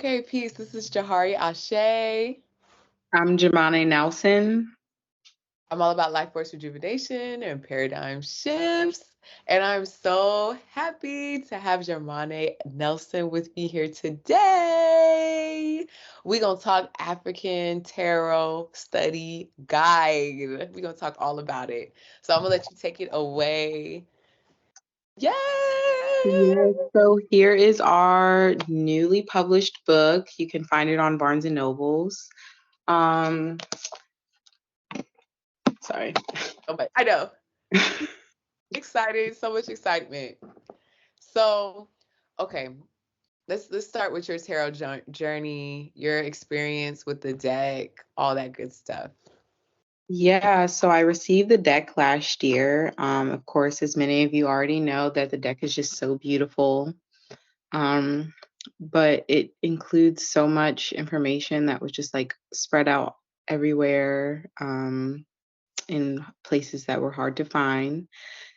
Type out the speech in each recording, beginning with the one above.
Okay, peace. This is Jahari Ashe. I'm Jamane Nelson. I'm all about life force rejuvenation and paradigm shifts. And I'm so happy to have Jamane Nelson with me here today. We're going to talk African Tarot Study Guide. We're going to talk all about it. So I'm going to let you take it away. Yay! Yes, so here is our newly published book. You can find it on Barnes and Nobles. Um, sorry. Oh my, I know. Excited, so much excitement. So, okay, let's start with your tarot journey, your experience with the deck, all that good stuff. Yeah, so I received the deck last year. Of course, as many of you already know, that the deck is just so beautiful. Um, but it includes so much information that was just like spread out everywhere, in places that were hard to find.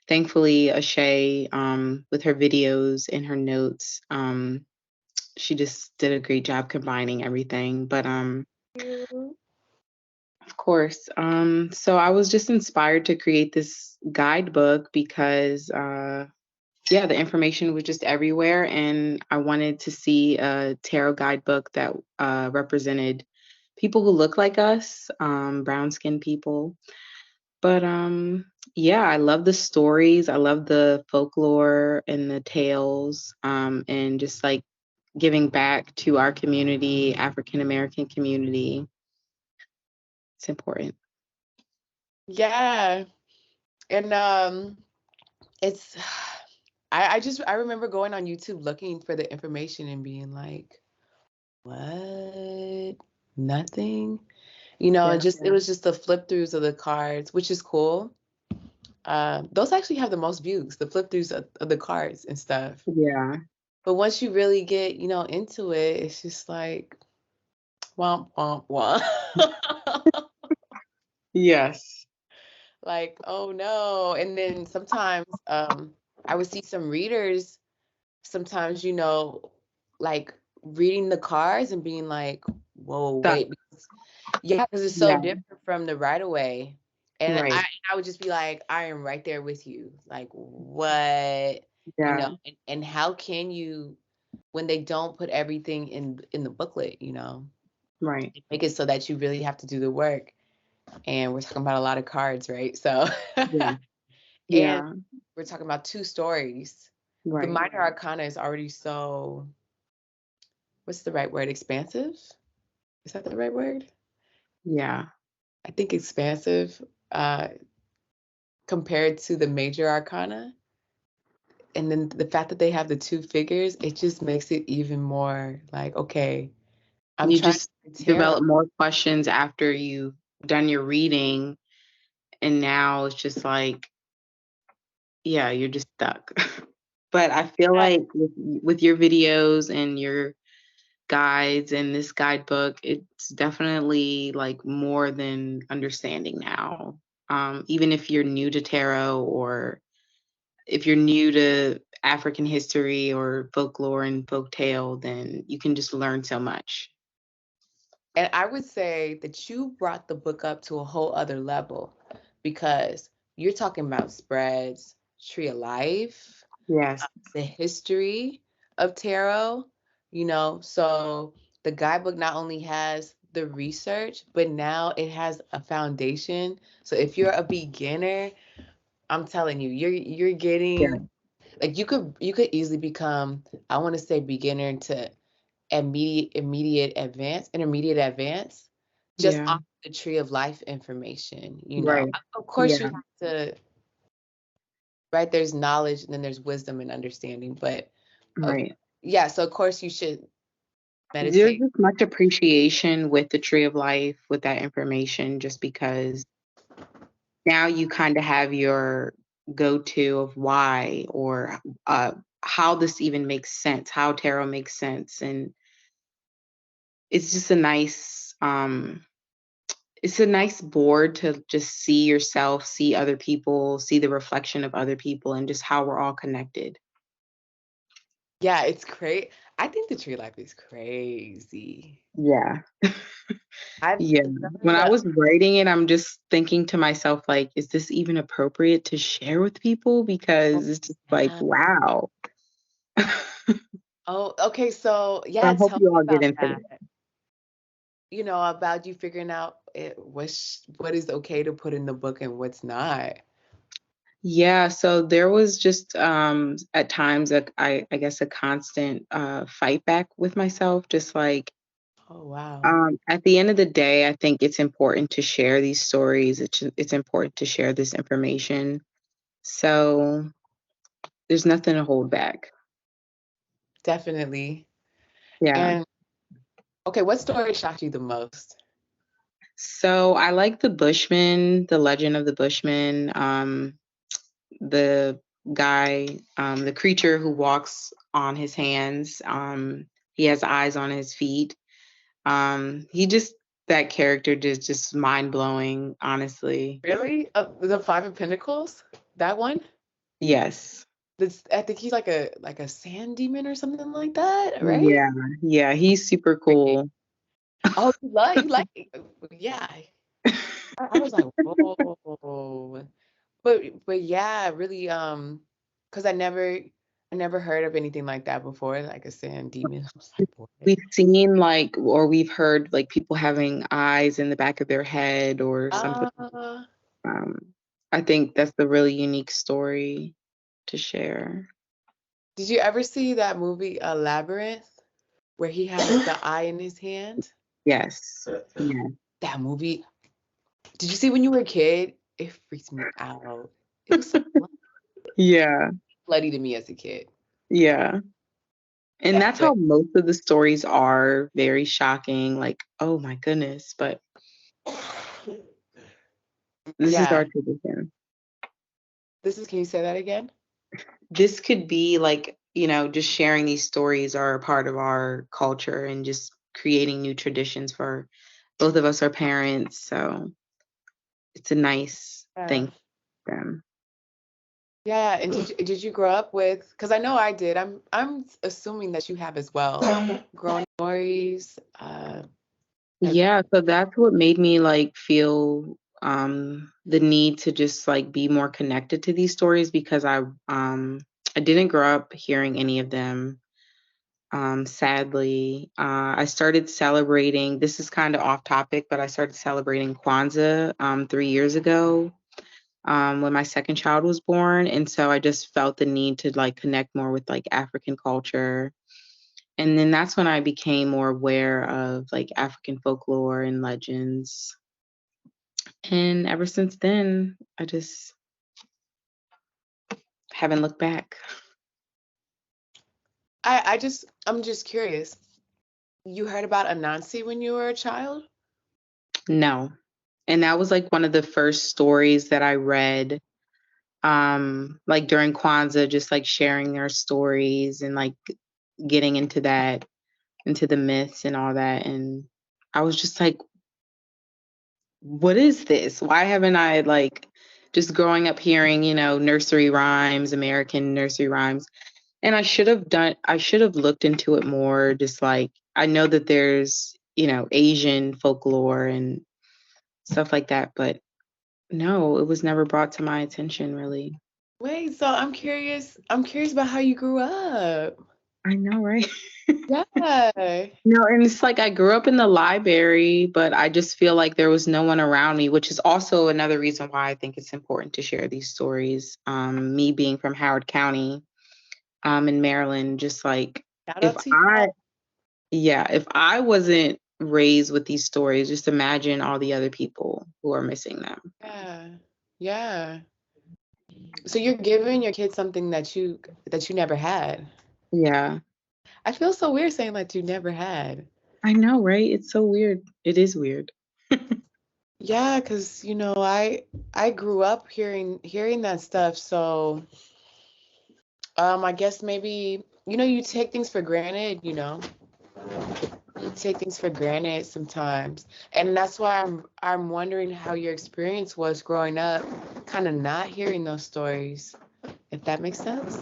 Thankfully, Ashay, with her videos and her notes, she just did a great job combining everything. But You. of course, so I was just inspired to create this guidebook because, yeah, the information was just everywhere, and I wanted to see a tarot guidebook that represented people who look like us, brown skinned people. But yeah, I love the stories. I love the folklore and the tales, and just like giving back to our community, African American community. It's important. Yeah. And it's I remember going on YouTube looking for the information and being like, what? Nothing? Yeah. And just it was just the flip throughs of the cards, which is cool. Those actually have the most views, the flip throughs of the cards and stuff. Yeah. But once you really get, into it, it's just like womp womp womp. Yes. Like, oh no. And then sometimes I would see some readers sometimes, like reading the cards and being like, whoa, Stuck. wait. Yeah, because it's so Yeah. different from the right away. And Right. I would just be like, I am right there with you. Like, what? Yeah. And how can you, when they don't put everything in the booklet, Right. make it so that you really have to do the work. And we're talking about a lot of cards, right? So, Yeah. and Yeah. we're talking about two stories. The Right. minor arcana is already so, what's the right word? Expansive? Is that the right word? Yeah. I think expansive uh, compared to the major arcana. And then the fact that they have the two figures, it just makes it even more like, okay, I'm You trying just to tarot. develop more questions after you've done your reading, and now it's just like, yeah, you're just stuck. But I feel like with your videos and your guides and this guidebook, it's definitely like more than understanding now. Even if you're new to tarot, or if you're new to African history or folklore and folktale, then you can just learn so much. And I would say that you brought the book up to a whole other level because you're talking about spreads, tree of life, Yes. the history of tarot, so the guidebook not only has the research, but now it has a foundation. So if you're a beginner, I'm telling you, you're Yeah. getting, like, you could easily become, I want to say, beginner to immediate advance, intermediate advance, just Yeah. off the tree of life information. Right. Of course, you Yeah. have to, right? There's knowledge, and then there's wisdom and understanding, but of Right. yeah. So of course you should There's meditate. just much appreciation with the tree of life, with that information, just because now you kind of have your go-to of why, or how this even makes sense, how tarot makes sense. And it's just it's a nice board to just see yourself, see other people, see the reflection of other people, and just how we're all connected. Yeah, it's great. I think the tree life is crazy. Yeah. I've Yeah. none When of I the was writing it, I'm just thinking to myself, like, is this even appropriate to share with people? oh, Because it's just like, yeah. wow. Oh, okay. So I yeah, hope tell you me all get about into that. it. About you figuring out what is okay to put in the book and what's not. Yeah, so there was just at times I guess a constant fight back with myself, just like Oh wow. at the end of the day, I think it's important to share these stories. It's important to share this information. So there's nothing to hold back. Definitely. Yeah. And okay, what story shocked you the most? So I like the Bushman, the legend of the Bushman, the guy, the creature who walks on his hands. He has eyes on his feet. He just that character just mind blowing, honestly. Really? The Five of Pentacles? That one? Yes. This, I think he's like a sand demon or something like that, right? Yeah. Yeah. He's super Freaky. cool. Oh, you like yeah. I was like, whoa. But yeah, really, because I never heard of anything like that before, like a sand demon. I was like, what? We've seen like, or we've heard like people having eyes in the back of their head or something. Uh, Um, I think that's a really unique story to share. did you ever see that movie, Labyrinth, where he has the eye in his hand? Yes. Yeah. That movie, did you see when you were a kid? It freaked me out. It was so Yeah. bloody to me as a kid. Yeah. And Yeah, that's but how most of the stories are very shocking, like, oh my goodness, but this is our yeah. tradition. Can you say that again? This could be like, just sharing these stories are a part of our culture and just creating new traditions for both of us are parents. So it's a nice Yeah. thing for them. Yeah, and did you grow up with? Because I know I did. I'm assuming that you have as well. Growing stories. As Yeah, so that's what made me like feel the need to just like be more connected to these stories because I didn't grow up hearing any of them. Sadly, I started celebrating. This is kind of off topic, but I started celebrating Kwanzaa 3 years ago when my second child was born, and so I just felt the need to like connect more with like African culture. And then that's when I became more aware of like African folklore and legends. And ever since then, I just haven't looked back. I'm just curious. You heard about Anansi when you were a child? No. And that was like one of the first stories that I read like during Kwanzaa, just like sharing their stories and like getting into that, into the myths and all that. And I was just like, what is this? Why haven't I like just growing up hearing, nursery rhymes, American nursery rhymes? And I should have looked into it more, just like I know that there's, Asian folklore and stuff like that, but no, it was never brought to my attention really. Wait, so I'm curious. I'm curious about how you grew up. I know, right? Yeah. No, and it's like I grew up in the library, but I just feel like there was no one around me, which is also another reason why I think it's important to share these stories. Me being from Howard County, in Maryland, just like Shout if out to I, y'all. yeah, if I wasn't raised with these stories, just imagine all the other people who are missing them. Yeah. Yeah. So you're giving your kids something that you never had. Yeah, I feel so weird saying that you never had. I know, right? It's so weird. It is weird. Yeah, because I grew up hearing that stuff. So I guess maybe you take things for granted. You take things for granted sometimes, and that's why I'm wondering how your experience was growing up, kind of not hearing those stories. If that makes sense.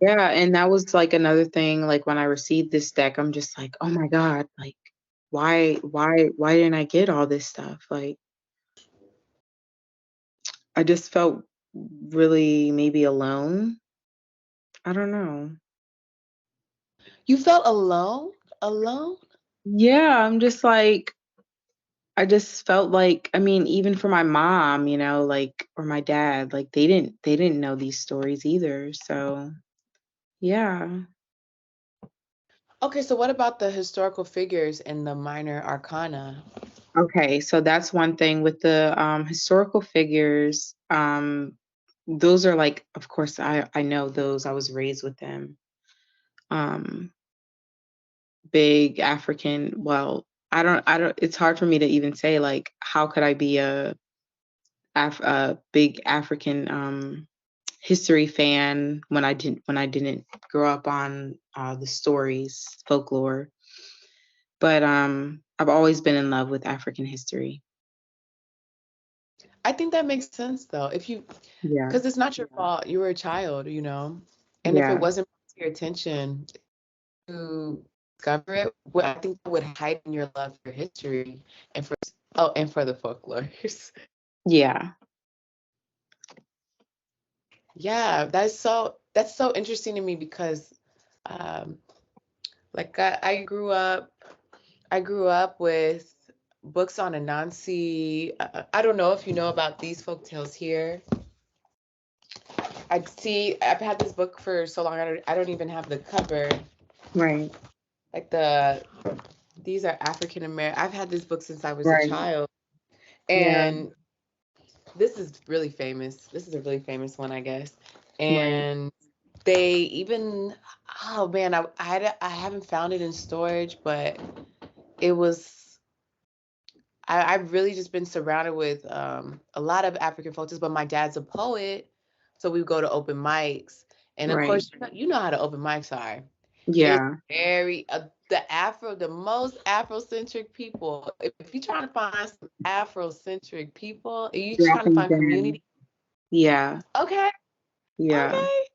Yeah, and that was like another thing. Like when I received this deck, I'm just like, oh my God, like why didn't I get all this stuff? Like I just felt really maybe alone. I don't know. You felt alone? Alone? Yeah, I'm just like I just felt like I mean, even for my mom, like or my dad, like they didn't know these stories either. So yeah. Okay, so what about the historical figures in the minor arcana? Okay, so that's one thing with the historical figures. Those are like, of course, I know those. I was raised with them. Um, Big African. Well, I don't. It's hard for me to even say like, how could I be a big African history fan when I didn't grow up on the stories, folklore. But I've always been in love with African history. I think that makes sense though. Yeah, Because it's not your fault. You were a child, and if it yeah, wasn't brought to your attention to discover it, I think that would heighten your love for history and for the folklore. yeah. Yeah, that's so interesting to me because, um, like I grew up with books on Anansi. I don't know if you know about these folk tales here. I've had this book for so long. I don't even have the cover. Right, Like these are African American. I've had this book since I was a right. child, Yeah, and this is really famous. This is a really famous one, I guess. right, And they even, oh man, I haven't found it in storage, but it was. I've really just been surrounded with a lot of African folks, but my dad's a poet, so we would go to open mics, and of right. course, you know how the open mics are. It's Yeah, very the most Afrocentric people. If you're trying to find some Afrocentric people, and you're trying to dropping find gems. community, Yeah, okay, yeah, okay,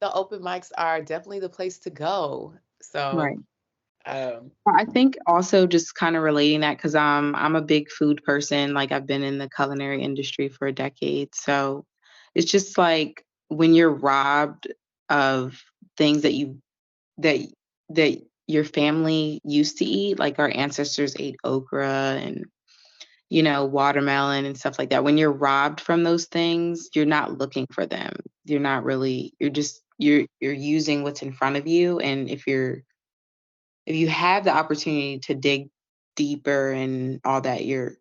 the open mics are definitely the place to go. So, right. um, I think also just kind of relating that because I'm a big food person. Like I've been in the culinary industry for a decade, so it's just like when you're robbed of things that that your family used to eat, like our ancestors ate okra and watermelon and stuff like that. When you're robbed from those things, you're not looking for them. You're not really, you're using what's in front of you. And if you have the opportunity to dig deeper and all that, you're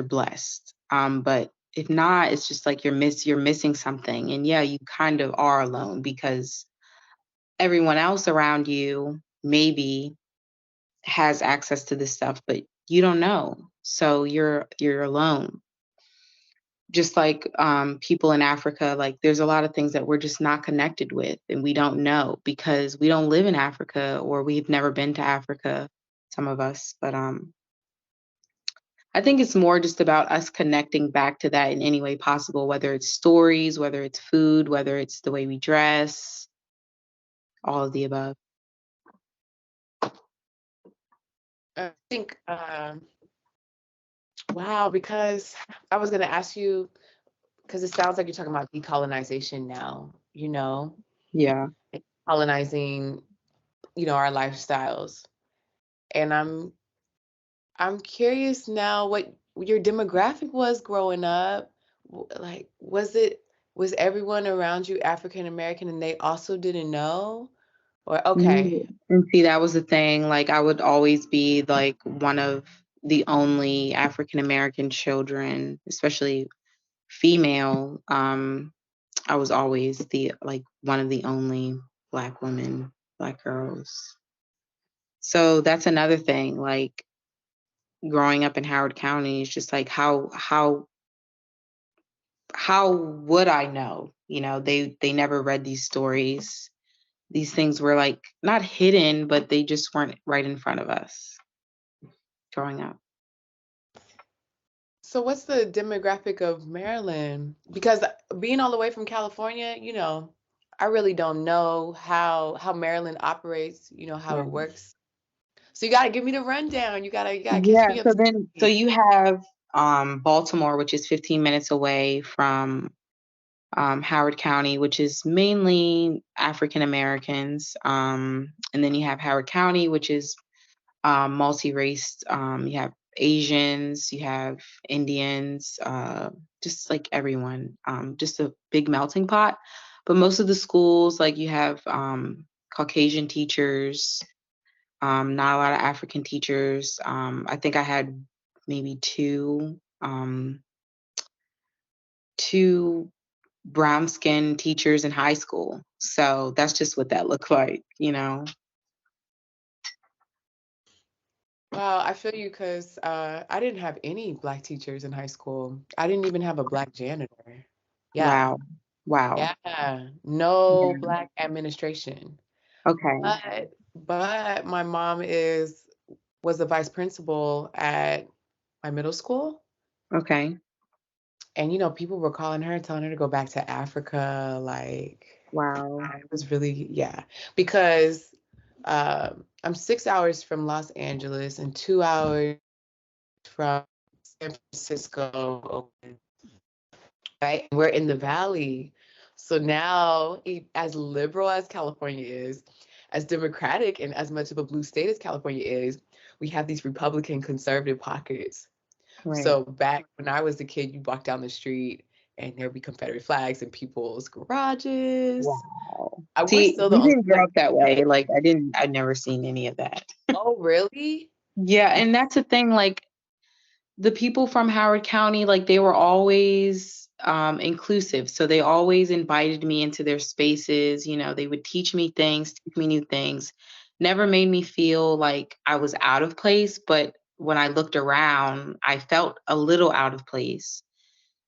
blessed. But if not, it's just like you're missing something. And yeah, you kind of are alone because everyone else around you maybe has access to this stuff, but you don't know. So you're alone. Just like people in Africa, like there's a lot of things that we're just not connected with and we don't know because we don't live in Africa or we've never been to Africa, some of us. But I think it's more just about us connecting back to that in any way possible, whether it's stories, whether it's food, whether it's the way we dress, all of the above. I think, wow, because I was going to ask you, because it sounds like you're talking about decolonization now, Yeah. and colonizing, our lifestyles. And I'm curious now what your demographic was growing up. Like, was everyone around you African American and they also didn't know? Or No. okay. And see, that was the thing. Like, I would always be like one of the only African American children, especially female. I was always the like one of the only Black women, Black girls. So that's another thing. Like growing up in Howard County is just like how would I know? They never read these stories. These things were like not hidden, but they just weren't right in front of us growing up. So what's the demographic of Maryland? Because being all the way from California, I really don't know how Maryland operates, how it Right. works. So you gotta give me the rundown. You gotta catch Yeah. me up So to then, so speed. you have Baltimore, which is 15 minutes away from Howard County, which is mainly African Americans. And then you have Howard County, which is multi-race. You have Asians, you have Indians, just like everyone, just a big melting pot. But most of the schools, like you have Caucasian teachers, not a lot of African teachers. I think I had maybe two brown skinned teachers in high school. So that's just what that looked like, you know? Wow, I feel you because I didn't have any black teachers in high school. I didn't even have a black janitor. Yeah, Wow. Wow. yeah, no Yeah. black administration. Okay. But my mom was the vice principal at my middle school. Okay. And people were calling her, telling her to go back to Africa. Like, Wow. it was really, yeah. Because I'm 6 hours from Los Angeles and 2 hours from San Francisco, right? We're in the valley. So now, as liberal as California is, as democratic and as much of a blue state as California is, we have these Republican conservative pockets. Right. So back when I was a kid, you walk down the street and there'd be Confederate flags in people's garages. Wow. We're See, still the we only didn't grow place. up that way. Like I'd never seen any of that. Oh, really? Yeah, and that's the thing, like the people from Howard County, like they were always inclusive. So they always invited me into their spaces. They would teach me things, teach me new things. Never made me feel like I was out of place. But when I looked around, I felt a little out of place.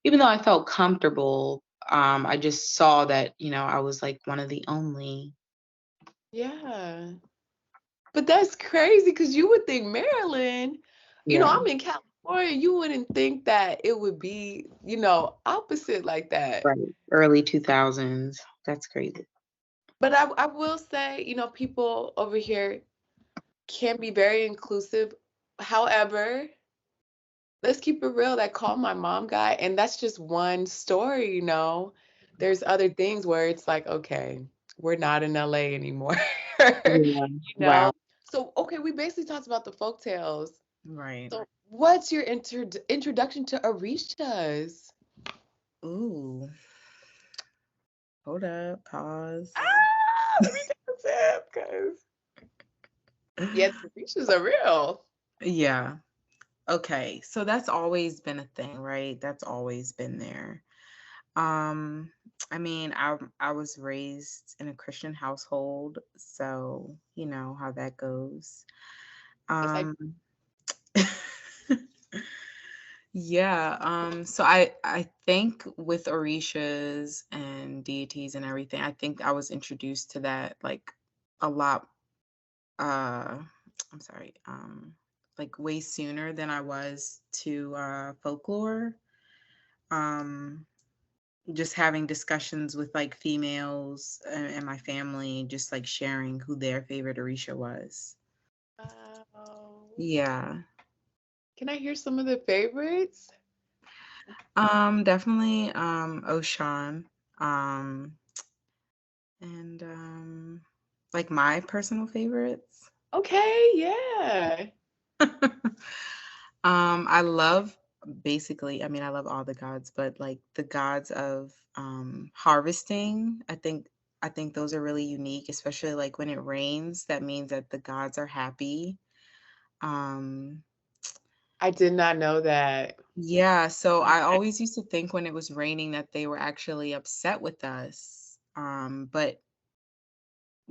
Even though I felt comfortable, I just saw that, I was like one of the only. Yeah. But that's crazy because you would think Maryland, Yeah, I'm in California, you wouldn't think that it would be, opposite like that. right. Early 2000s. That's crazy. But I will say, people over here can be very inclusive. However, let's keep it real. That Call My Mom guy, and that's just one story. There's other things where it's like, okay, we're not in LA anymore. Yeah. you Wow. know? So, okay, we basically talked about the folk tales. Right. So, what's your introduction to Orishas? Ooh. Hold up. Pause. Let me take a sip, because yeah, the Orishas are real. Yeah. Okay. So that's always been a thing, right? That's always been there. Um, I mean, I was raised in a Christian household, so you know how that goes. Yes, I Um, yeah, so I think with orishas and deities and everything, I think I was introduced to that like a lot I'm sorry, like way sooner than I was to folklore. Um just having discussions with like females and my family, just like sharing who their favorite Orisha was. Wow. Yeah. Can I hear some of the favorites? Definitely Oshan. Um and like my personal favorites. Okay, yeah. I love basically, I mean, I love all the gods, but like the gods of harvesting, I think those are really unique, especially like when it rains, that means that the gods are happy. Um I did not know that. yeah, so I always used to think when it was raining that they were actually upset with us. But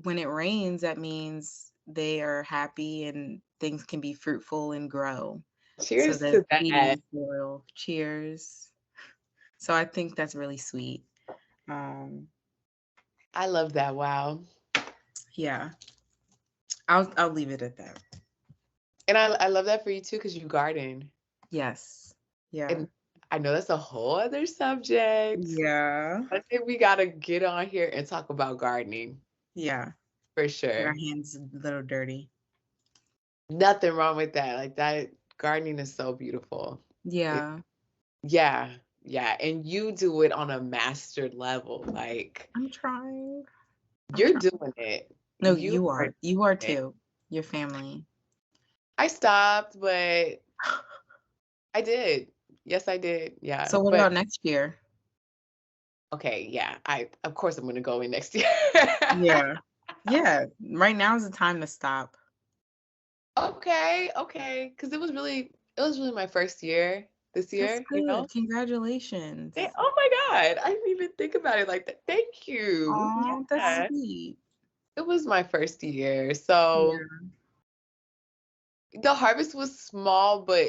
when it rains, that means they are happy and things can be fruitful and grow. So Cheers the to that. seeds will cheers. So I think that's really sweet. Um, I love that. Wow. yeah, I'll leave it at that. And I love that for you too, because you garden. Yes. Yeah. And I know that's a whole other subject. Yeah. I think we gotta get on here and talk about gardening Yeah. for Get our sure. hands a little dirty. Nothing wrong with that. Like that gardening is so beautiful. It, Yeah. yeah, yeah. And you do it on a mastered level. Like I'm trying. I'm you're trying. doing it. No, You you are are. You are doing it. too. Your family. I stopped, but I did. Yes, I did. Yeah. So what But about next year? okay, yeah. I of course I'm gonna go in next year. Yeah. Yeah. Right now is the time to stop. Okay, okay. Because it was really my first year this That's year, you know? good. Congratulations. Oh my God. I didn't even think about it like that. Thank you. Oh, that's Yeah. sweet. It was my first year. So Yeah. the harvest was small, but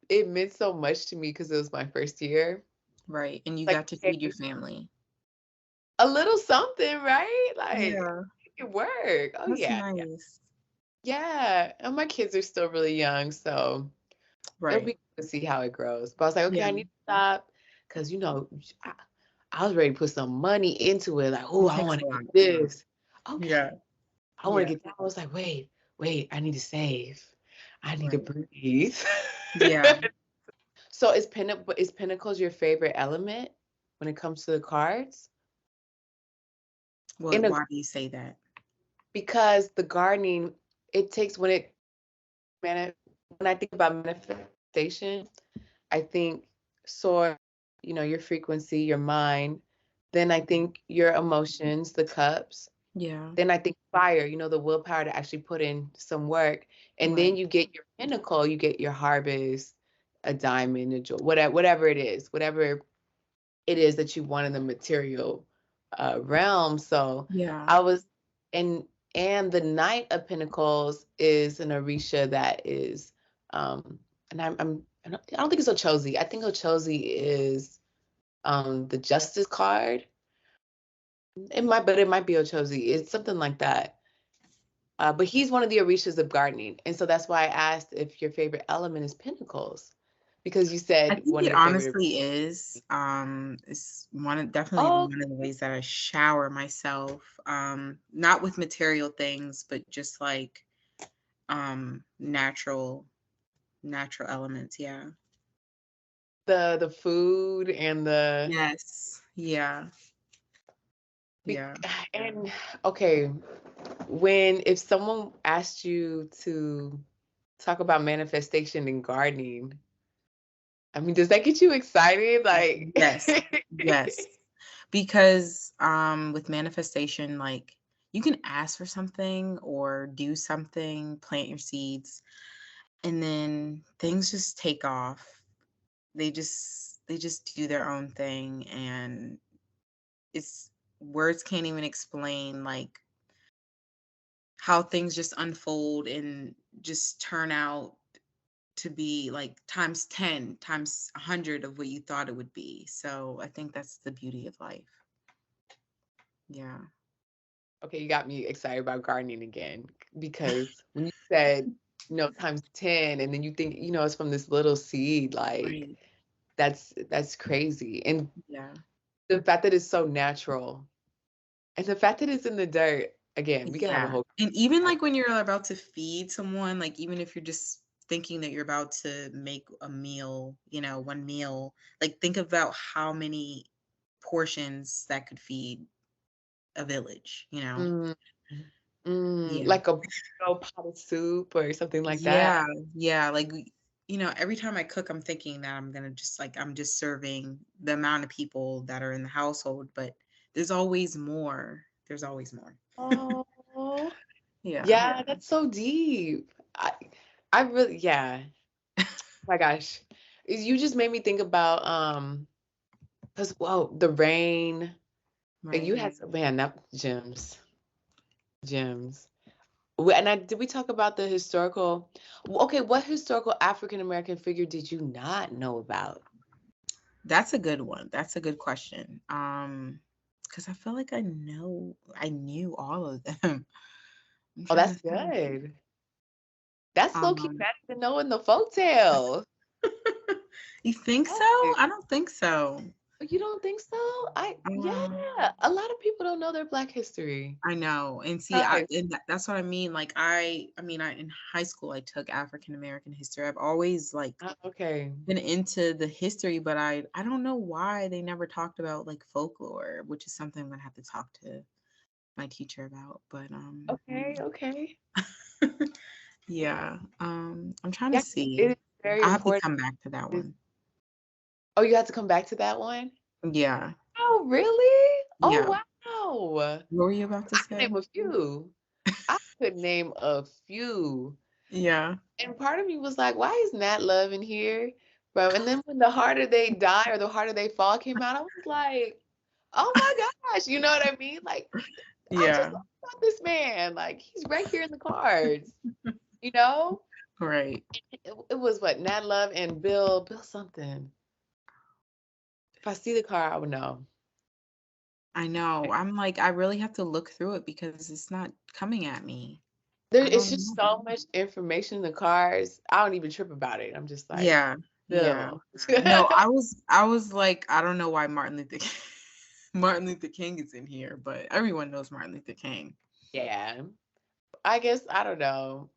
it meant so much to me because it was my first year. Right. And you Like, got to okay, feed your family. a little something, right? Like Yeah. it work. Oh That's yeah. nice. Yeah. And my kids are still really young, so it'll be Right. good to see how it grows. But I was like, okay, Yeah. I need to stop because I was ready to put some money into it. Like, oh, It I takes want a to lot. get this. Yeah. Okay. I want Yeah. to get that. I was like, wait, I need to save. I need to Right. breathe. Yeah. So is Pentacles your favorite element when it comes to the cards? Well, In a why do you say that? Because the gardening, it takes when I think about manifestation, I think soar, your frequency, your mind. Then I think your emotions, the cups. Yeah. Then I think fire, the willpower to actually put in some work. And then Right. you get your pinnacle, you get your harvest, a diamond, a jewel, whatever it is, whatever it is that you want in the material realm. So Yeah. I was, and the Knight of Pentacles is an Orisha that is, and I don't think it's Ochozi. I think Ochozi is the Justice card. But it might be Ochozi. It's something like that. But he's one of the Orishas of gardening. And so that's why I asked if your favorite element is Pentacles, because you I said think one of it your favorite. honestly is. It's definitely Oh, one of the ways that I shower myself. Not with material things, but just like natural elements. Yeah. the food and the. Yes. Yeah. Be- Yeah. And okay, if someone asked you to talk about manifestation and gardening, I mean, does that get you excited? Like, Yes. Yes. Because with manifestation, like you can ask for something or do something, plant your seeds, and then things just take off. They just do their own thing, and it's words can't even explain like how things just unfold and just turn out to be like times 10 times 100 of what you thought it would be. So I think that's the beauty of life. Yeah. okay, you got me excited about gardening again because when you said, times 10, and then you think, it's from this little seed, like Right. that's crazy. And Yeah. the fact that it's so natural and the fact that it's in the dirt, again, we can have a Yeah. whole. And even like when you're about to feed someone, like even if you're just thinking that you're about to make a meal, one meal, like think about how many portions that could feed a village. Mm, Yeah. like a pot of soup or something like that. Yeah. Yeah. Like, every time I cook, I'm thinking that I'm just serving the amount of people that are in the household, but there's always more. There's always more. Oh, Yeah. yeah, that's so deep. I really, yeah. Oh my gosh. You just made me think about because whoa, the rain. And you Right. had some man, that gems. Gems. And did we talk about the historical? Okay, what historical African American figure did you not know about? That's a good one. That's a good question. Because I feel like I knew all of them. I'm Oh, trying that's to think. good. That's low key Um, better than knowing the folktale. You think so? Yes. I don't think so. You don't think so? Um, Yeah, a lot of people don't know their Black history. I know. And see, Guys, that's what I mean. Like I mean, in high school I took African American history. I've always like okay. been into the history, but I don't know why they never talked about like folklore, which is something I'm gonna have to talk to my teacher about. But Okay. yeah. I'm trying to Yeah, it see. is very I have to important. come back to that one. Oh, you have to come back to that one? Yeah. Oh, really? Oh, Yeah. wow. What were you about to I could say? name a few. I could name a few. Yeah. And part of me was like, why is Nat Love in here? Bro, and then when The Harder They Die or The Harder They Fall came out, I was like, oh my gosh, you know what I mean? Like, I just Yeah. love about this man. Like, he's right here in the cards, you know? Right. It was what, Nat Love and Bill something. If I see the car, I would know. I know. I'm like, I really have to look through it because it's not coming at me. There I is don't just know. so much information in the cars. I don't even trip about it. I'm just like, Yeah. Yeah. Bill. No, I was like, I don't know why Martin Luther King is in here, but everyone knows Martin Luther King. Yeah. I guess I don't know.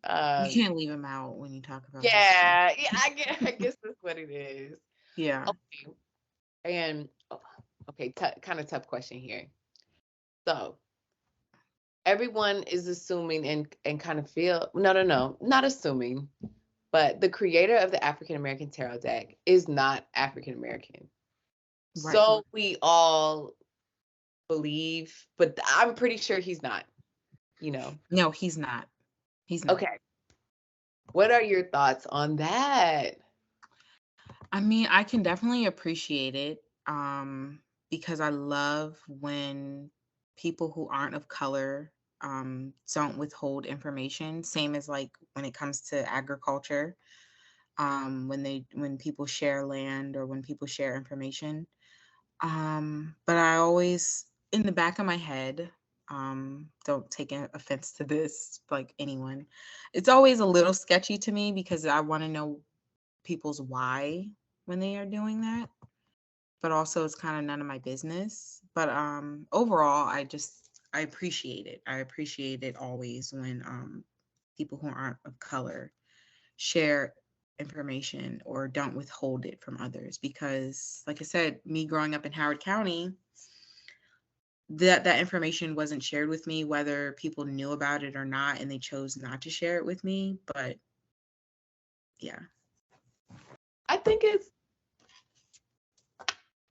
You Um, can't leave him out when you talk about history. yeah, I guess that's what it is. Yeah. Okay. And okay, kind of tough question here. So everyone is assuming and kind of feel no, not assuming, but the creator of the African American tarot deck is not African American. Right. So we all believe, but I'm pretty sure he's not, you know. No, he's not. He's not. Okay. What are your thoughts on that? I mean, I can definitely appreciate it because I love when people who aren't of color don't withhold information. Same as like when it comes to agriculture, when people share land or when people share information. But I always, in the back of my head, don't take offense to this, like anyone. It's always a little sketchy to me because I want to know people's why when they are doing that, but also it's kind of none of my business. But overall, I appreciate it. I appreciate it always when people who aren't of color share information or don't withhold it from others, because like I said, me growing up in Howard County, that information wasn't shared with me, whether people knew about it or not, and they chose not to share it with me. But yeah. I think it's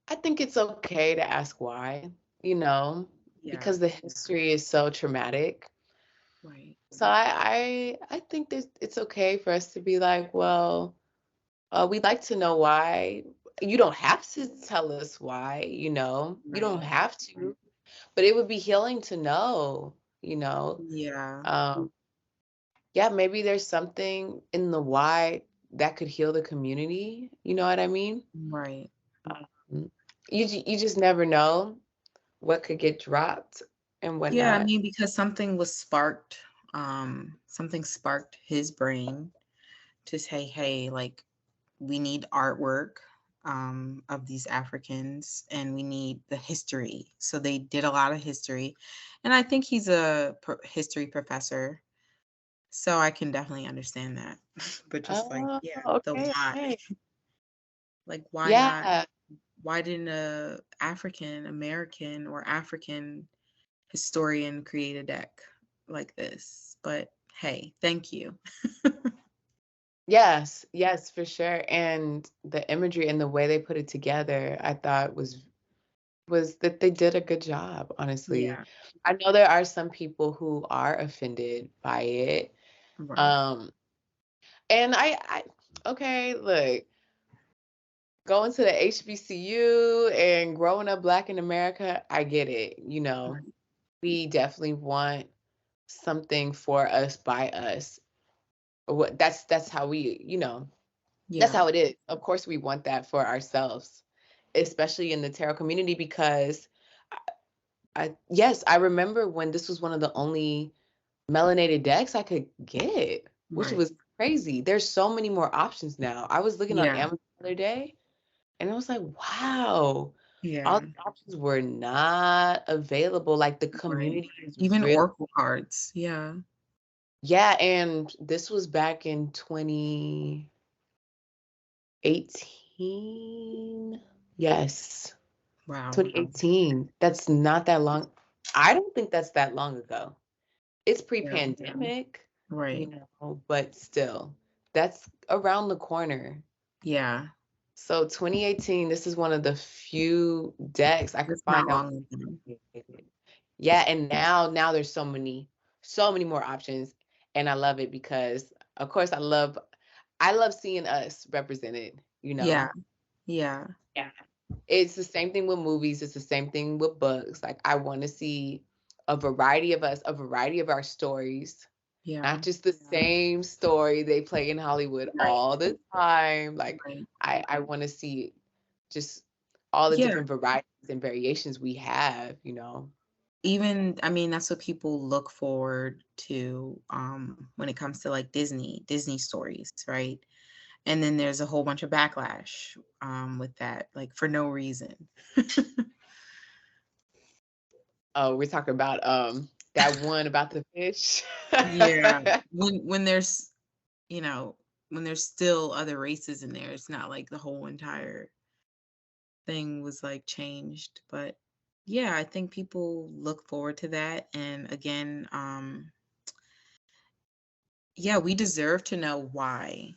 I think it's okay to ask why, you know, Yeah. because the history is so traumatic. Right. So I think that it's okay for us to be like, well, we'd like to know why. You don't have to tell us why, you know. You don't Right. have to, but it would be healing to know, you know. Yeah. Um, yeah, maybe there's something in the why that could heal the community. You know what I mean? Right. Um, you just never know what could get dropped and Yeah, I whatnot. mean, because something sparked his brain to say, hey, like, we need artwork of these Africans and we need the history. So they did a lot of history. And I think he's a history professor. So I can definitely understand that. But just like, Oh, yeah, the okay, why. okay. Like, why not? Yeah, Why didn't a African American or African historian create a deck like this? But hey, thank you. yes, for sure. And the imagery and the way they put it together, I thought was that they did a good job, honestly. Yeah, I know there are some people who are offended by it. right, Um, and I okay, look, going to the HBCU and growing up Black in America, I get it. You know, right. we definitely want something for us by us. What that's how we, you know, that's Yeah, how it is. Of course, we want that for ourselves, especially in the tarot community, because yes, I remember when this was one of the only melanated decks I could get, which right. was crazy. There's so many more options now. I was looking on Yeah, Amazon other day, and I was like, wow, all Yeah. these options were not available. Like the Right. community is Even real. Oracle cards. Yeah. Yeah, and this was back in 2018. Yes, Wow. 2018. That's not that long. I don't think that's that long ago. It's Yeah. pre-pandemic, Right. but still, that's around the corner. Yeah. So 2018, this is one of the few decks I could It's not find out. long ago. Yeah, and now there's so many more options, and I love it because, of course, I love seeing us represented. Yeah. Yeah. Yeah. It's the same thing with movies. It's the same thing with books. Like I want to see a variety of us, a variety of our stories, Yeah. not just the same story they play in Hollywood all the time. Like Right. I want to see just all the Yeah. different varieties and variations we have. Even, I mean, that's what people look forward to when it comes to like Disney stories, right? And then there's a whole bunch of backlash with that, like for no reason. Oh, we're talking about that one about the fish. Yeah. When there's, you know, when there's still other races in there, it's not like the whole entire thing was like changed. But yeah, I think people look forward to that. And again, yeah, we deserve to know why.